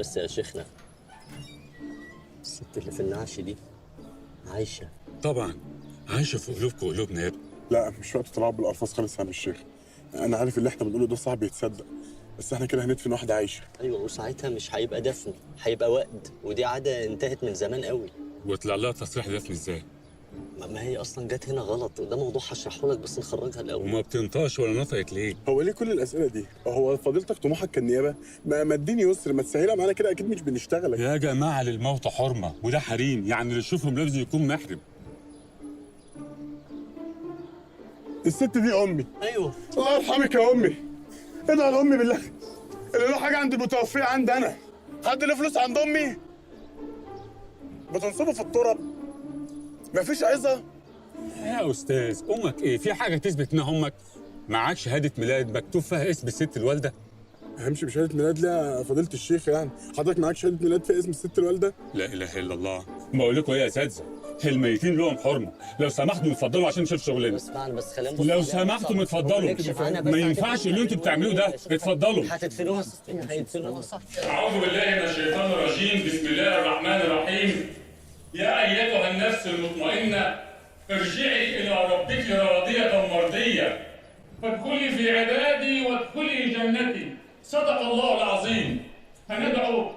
بس يا شيخنا، الست اللي في النعش دي عايشة؟ طبعا عايشه في قلوبكم وقلوبنا يا ابني. لا، مش وقت تلعب بالالفاظ خالص يا عم الشيخ. انا عارف اللي احنا بنقوله ده صعب يتصدق، بس احنا كده هندفن واحده عايشه. أيوة، وساعتها مش هيبقى دفن، هيبقى وقت، ودي عادة انتهت من زمان قوي. ويطلع لها تصريح دفن ازاي؟ ما هي أصلا جت هنا غلط، وده موضوع هشرحه لك، بس نخرجها الأول. وما بتنطقش ولا نطقت ليه؟ هو ليه كل الاسئله دي؟ هو فضيلتك طموحك كالنيابه؟ ما اديني يسر، ما تسهلها معانا كده، اكيد مش بنشتغلك. يا جماعه للموت حرمه، وده حريم، يعني اللي يشوفهم لازم يكون محرم. الست دي امي. أيوة. الله يرحمك يا امي. ادعي لامي بالله. اللي له حاجه عند المتوفيه عندي انا. حد له فلوس عند امي؟ بتنصبوا في التراب. مفيش عظه. يا استاذ، امك ايه؟ في حاجه تثبت انها امك؟ معاك شهاده ميلاد مكتوب فيها اسم الست الوالده؟ همشي بشهاده ميلاد ليه يا فضيله الشيخ؟ يعني حضرتك معاك شهاده ميلاد في اسم الست الوالده؟ لا اله الا الله. بقول لكم ايه يا اساتذه، الميتين لهم حرمه، لو سمحتوا اتفضلوا عشان نشوف شغلنا. اسمعنا بس، خلينا نبص لو عليها. سمحتوا اتفضلوا، نكشف عنها بس، ما ينفعش اللي انتوا بتعملوه ده. اتفضلوا. هتدفنوها، هيدفنوها صح. أعوذ بالله من الشيطان الرجيم، بسم الله الرحمن الرحيم. يا أيتها النفس المطمئنة، ارجعي إلى ربك راضية مرضية، فادخلي في عبادي وادخلي جنتي. صدق الله العظيم. هندعو